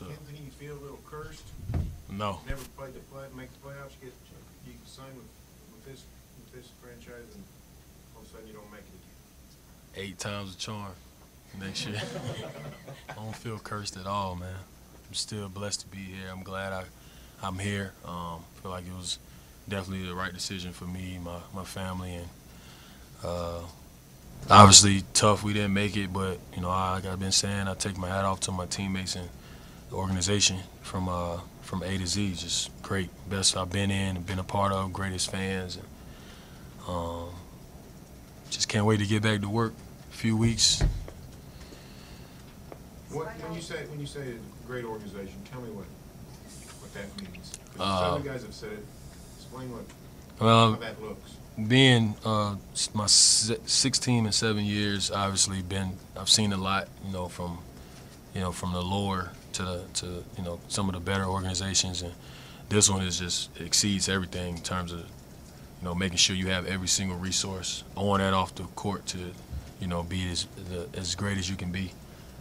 So. Anthony, you feel a little cursed? No. Never played make the playoffs. You can sign with this franchise, and all of a sudden you don't make it again. 8 times the charm next year. I don't feel cursed at all, man. I'm still blessed to be here. I'm glad I'm here. I feel like it was definitely the right decision for me, my family, and obviously tough we didn't make it, but like I've been saying, I take my hat off to my teammates and the organization from A to Z. Just great, best I've been in and been a part of, greatest fans, and just can't wait to get back to work. A few weeks. When you say great organization, tell me what that means. Some of the guys have said it. Explain how that looks. Being my 16 and 7 years, obviously I've seen a lot, from the lower to some of the better organizations, and this one exceeds everything in terms of making sure you have every single resource on and off the court to be as great as you can be,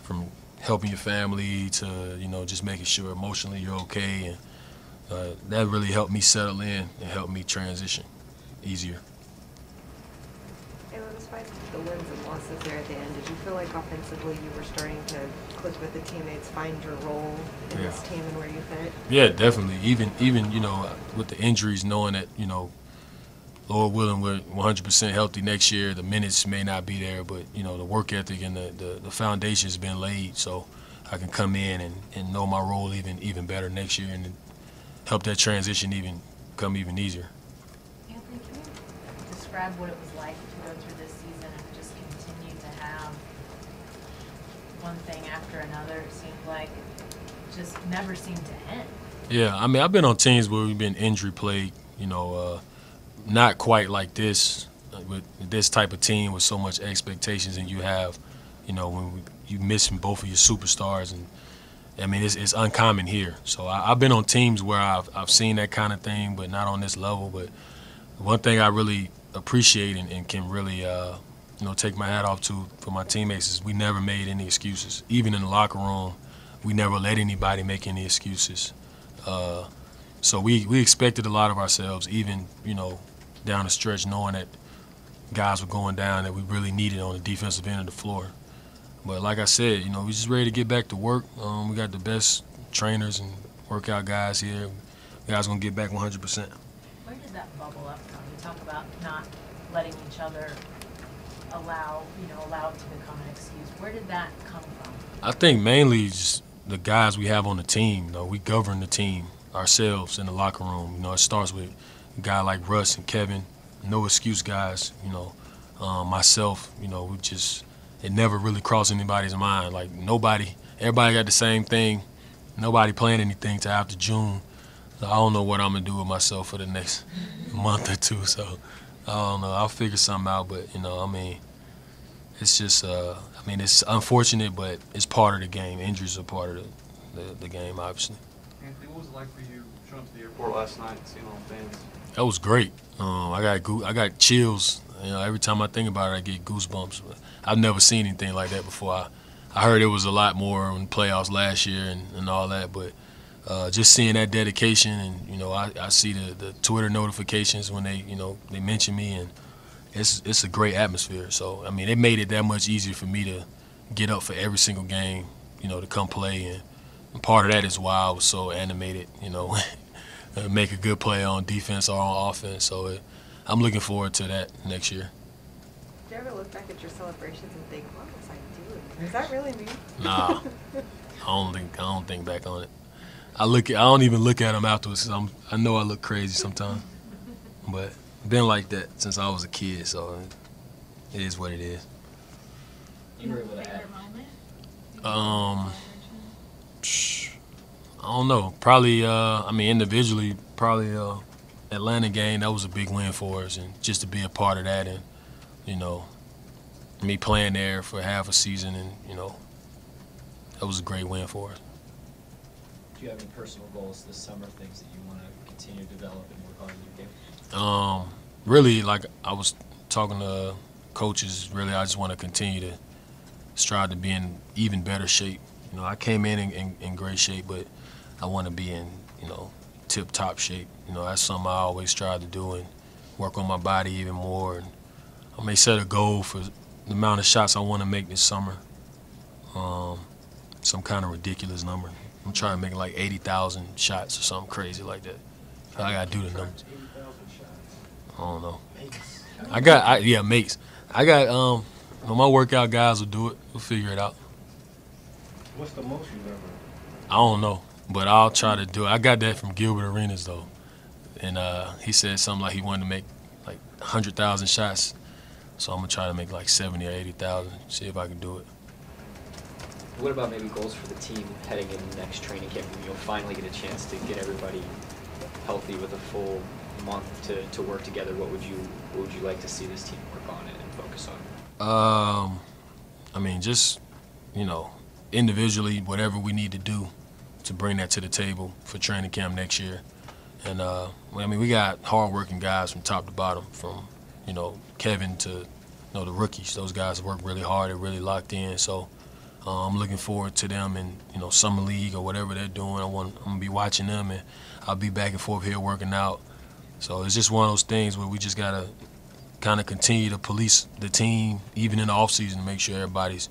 from helping your family to just making sure emotionally you're okay, and that really helped me settle in and helped me transition easier. Despite the wins and losses there at the end, did you feel like offensively you were starting to click with the teammates, find your role in this team and where you fit? Yeah, definitely. Even with the injuries, knowing that Lord willing we're 100% healthy next year, the minutes may not be there, but the work ethic and the foundation has been laid, so I can come in and know my role even better next year and help that transition become even easier. Anthony, can you describe what it was like to go through this season and just continue to have one thing after another? It seemed like it just never seemed to end. Yeah, I mean, I've been on teams where we've been injury plagued, not quite like this, with this type of team with so much expectations, and you have, when you missing both of your superstars, and I mean, it's uncommon here. So I've been on teams where I've seen that kind of thing, but not on this level. But one thing I really appreciate and can really, take my hat off to for my teammates is we never made any excuses. Even in the locker room, we never let anybody make any excuses. So we expected a lot of ourselves, even, down the stretch, knowing that guys were going down that we really needed on the defensive end of the floor. But like I said, we're just ready to get back to work. We got the best trainers and workout guys here. Guys gonna get back 100%. Where did that bubble up from? You talk about not letting each other allow it to become an excuse. Where did that come from? I think mainly just the guys we have on the team. We govern the team ourselves in the locker room. It starts with a guy like Russ and Kevin, no excuse guys. Myself, it never really crossed anybody's mind. Like everybody got the same thing. Nobody planned anything till after June. So I don't know what I'm gonna do with myself for the next month or two. So I don't know. I'll figure something out. But it's just, it's unfortunate, but it's part of the game. Injuries are part of the game, obviously. Anthony, what was it like for you showing up to the airport last night and seeing all the fans? That was great. I got chills. Every time I think about it, I get goosebumps. But I've never seen anything like that before. I heard it was a lot more in playoffs last year and all that, but just seeing that dedication, and I see the Twitter notifications when they mention me, and it's a great atmosphere. So it made it that much easier for me to get up for every single game, to come play, and part of that is why I was so animated, make a good play on defense or on offense. So I'm looking forward to that next year. Do you ever look back at your celebrations and think, what was I doing? Is that really me? Nah, I don't think back on it. I don't even look at them afterwards, 'cause I know I look crazy sometimes. But been like that since I was a kid, so it is what it is. You were able to favorite moment? I don't know. Probably, individually, probably Atlanta game. That was a big win for us, and just to be a part of that, and me playing there for half a season, and that was a great win for us. Do you have any personal goals this summer, things that you want to continue to develop and work on in your game? Really, like I was talking to coaches, really I just want to continue to strive to be in even better shape You know, I came in great shape, but I want to be in, tip-top shape. You know, that's something I always try to do and work on my body even more. And I may set a goal for the amount of shots I want to make this summer, some kind of ridiculous number. I'm trying to make like 80,000 shots or something crazy like that. I got to do the numbers. I don't know. Mates. I got, my workout guys will do it. We'll figure it out. What's the most you've ever? I don't know, but I'll try to do it. I got that from Gilbert Arenas, though. And he said something like he wanted to make like 100,000 shots. So I'm going to try to make like 70 or 80,000, see if I can do it. What about maybe goals for the team heading into next training camp? You'll finally get a chance to get everybody healthy with a full month to work together. What would you like to see this team work on and focus on? I mean, just, individually, whatever we need to do to bring that to the table for training camp next year. And, we got hard-working guys from top to bottom, from, Kevin to, the rookies. Those guys work really hard. They're really locked in. So I'm looking forward to them in, summer league or whatever they're doing. I'm going to be watching them, and I'll be back and forth here working out. So it's just one of those things where we just got to kind of continue to police the team, even in the offseason, to make sure everybody's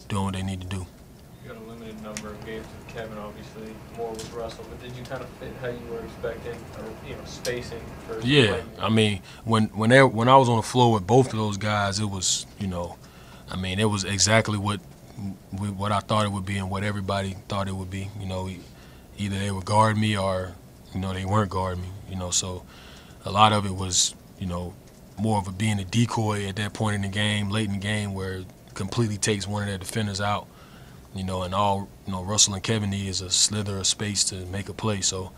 doing what they need to do. You got a limited number of games with Kevin, obviously, more with Russell, but did you kind of fit how you were expecting, or spacing for? Yeah, I mean, when I was on the floor with both of those guys, it was, it was exactly what I thought it would be and what everybody thought it would be. Either they would guard me or, they weren't guarding me. So a lot of it was, more of being a decoy at that point in the game, late in the game, where it completely takes one of their defenders out. And all Russell and Kevin need is a slither of space to make a play. So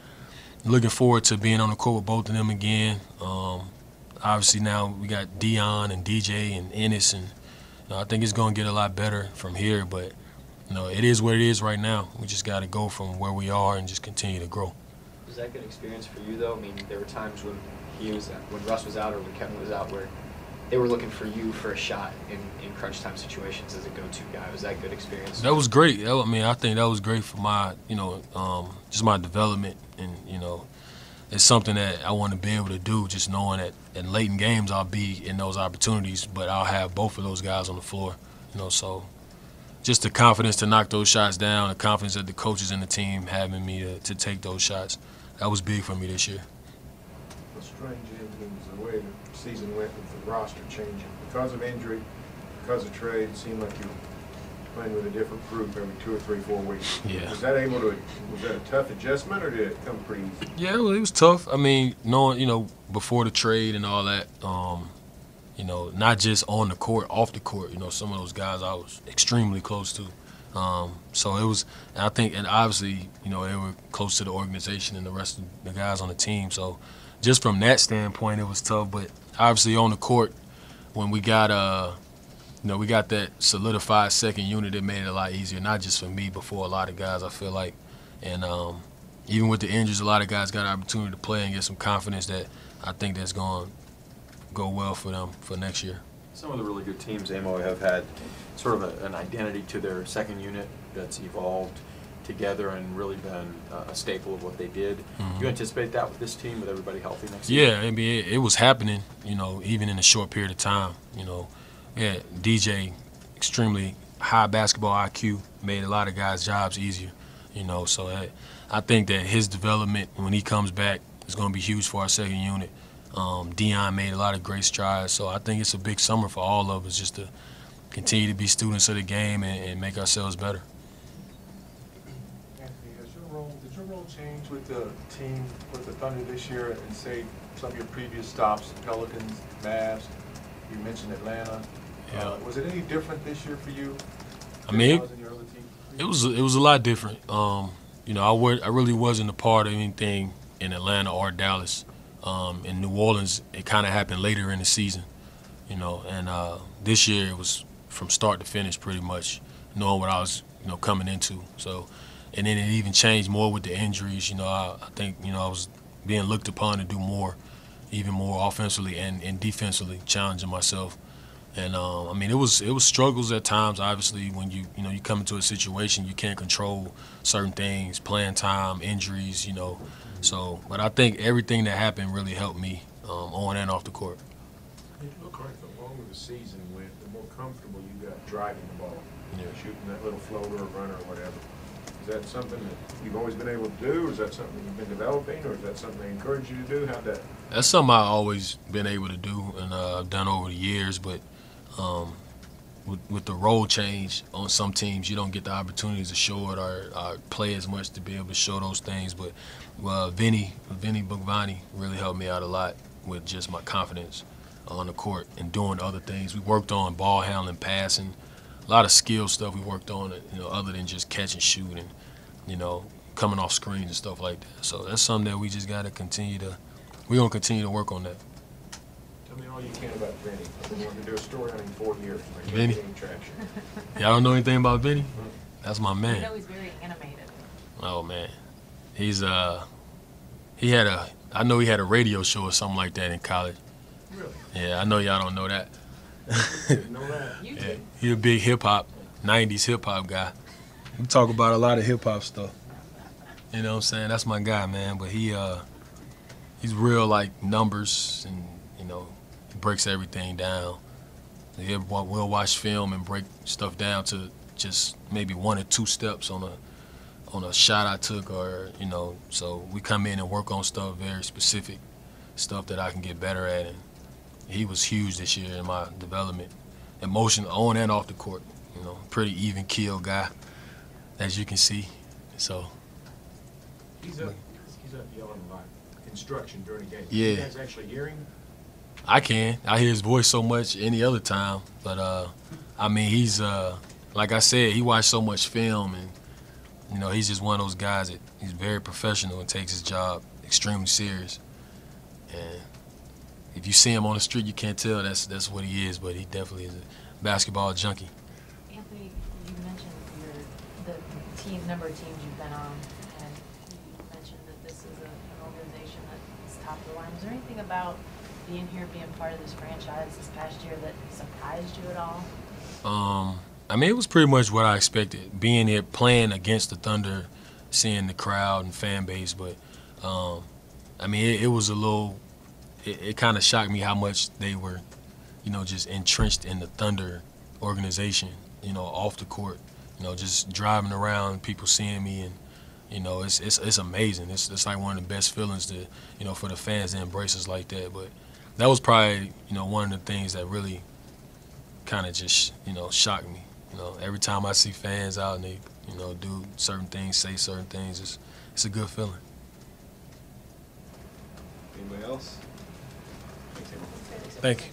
looking forward to being on the court with both of them again. Obviously now we got Dion and DJ and Ennis, and I think it's going to get a lot better from here. But it is what it is right now. We just got to go from where we are and just continue to grow. Was that a good experience for you, though? I mean, there were times when Russ was out or when Kevin was out where they were looking for you for a shot in crunch time situations as a go-to guy. Was that a good experience? That was great. I think that was great for my, just my development. And, it's something that I want to be able to do, just knowing that in late in games I'll be in those opportunities, but I'll have both of those guys on the floor, so just the confidence to knock those shots down, the confidence that the coaches and the team having me to take those shots, that was big for me this year. What's strange is the way the season went with the roster changing. Because of injury, because of trade, it seemed like you were playing with a different group every 2 or 3, 4 weeks. Yeah. Was that a tough adjustment, or did it come pretty easy? Yeah, well, it was tough. I mean, knowing, before the trade and all that, not just on the court, off the court, some of those guys I was extremely close to. So it was, I think, and obviously, they were close to the organization and the rest of the guys on the team. So just from that standpoint, it was tough. But obviously on the court, when we got, we got that solidified second unit, it made it a lot easier, not just for me, but for a lot of guys, I feel like. And even with the injuries, a lot of guys got an opportunity to play and get some confidence that I think that's going to go well for them for next year. Some of the really good teams, AMO, have had sort of an identity to their second unit that's evolved together and really been a staple of what they did. Mm-hmm. Do you anticipate that with this team, with everybody healthy next year? Yeah, it was happening, even in a short period of time. Yeah, DJ, extremely high basketball IQ, made a lot of guys' jobs easier. So I think that his development when he comes back is going to be huge for our second unit. Dion made a lot of great strides, so I think it's a big summer for all of us just to continue to be students of the game and make ourselves better. Anthony, did your role change with the team, with the Thunder this year, and say some of your previous stops, Pelicans, Mavs, you mentioned Atlanta. Yeah. Was it any different this year for you? I mean, than your other team? it was a lot different. I really wasn't a part of anything in Atlanta or Dallas. In New Orleans, it kind of happened later in the season, and this year it was from start to finish pretty much, knowing what I was, coming into. So, and then it even changed more with the injuries. I think, I was being looked upon to do more, even more offensively and defensively, challenging myself. And I mean, it was struggles at times. Obviously, when you come into a situation you can't control certain things, playing time, injuries, So, but I think everything that happened really helped me on and off the court. It looked like the longer the season went, the more comfortable you got driving the ball, shooting that little floater or runner or whatever. Is that something that you've always been able to do, or is that something you've been developing, or is that something they encourage you to do? How'd that? That's something I've always been able to do, and I've done over the years. But with the role change on some teams, you don't get the opportunities to show it or play as much to be able to show those things. But Vinny Bugvani really helped me out a lot with just my confidence on the court and doing other things. We worked on ball handling, passing, a lot of skill stuff we worked on, other than just catch and shoot and, coming off screens and stuff like that. So that's something that we just got to we're going to continue to work on that. Tell me all you can about Vinny. I've been wanting to do a story on him for 4 years. I can't Vinny? get any traction. Y'all don't know anything about Vinny? That's my I man. know he's very animated. Oh, man. He's, I know he had a radio show or something like that in college. Really? Yeah, I know y'all don't know that. Didn't know that. You Yeah, did. he a big hip-hop, 90s hip-hop guy. We talk about a lot of hip-hop stuff. You know what I'm saying? That's my guy, man. But he's real, like, numbers and, he breaks everything down. We'll watch film and break stuff down to just maybe 1 or 2 steps on a shot I took, or, so we come in and work on stuff, very specific stuff that I can get better at. And he was huge this year in my development, emotion on and off the court. Pretty even keel guy, as you can see. So He's up yelling like instruction during the game. Yeah. You guys actually hear him? I hear his voice so much any other time, but I mean, he's like I said, he watched so much film, and he's just one of those guys that he's very professional and takes his job extremely serious. And if you see him on the street, you can't tell that's what he is, but he definitely is a basketball junkie. Anthony, you mentioned the number of teams you've been on, and you mentioned that this is an organization that is top of the line. Was there anything about being here, being part of this franchise this past year that surprised you at all? I mean, it was pretty much what I expected. Being here, playing against the Thunder, seeing the crowd and fan base, but I mean, it was a little. It kind of shocked me how much they were, just entrenched in the Thunder organization, off the court, just driving around, people seeing me, and, it's amazing. It's like one of the best feelings to, for the fans to embrace us like that. But that was probably, one of the things that really kind of just, shocked me. Every time I see fans out and they, do certain things, say certain things, it's a good feeling. Anybody else? Thank you.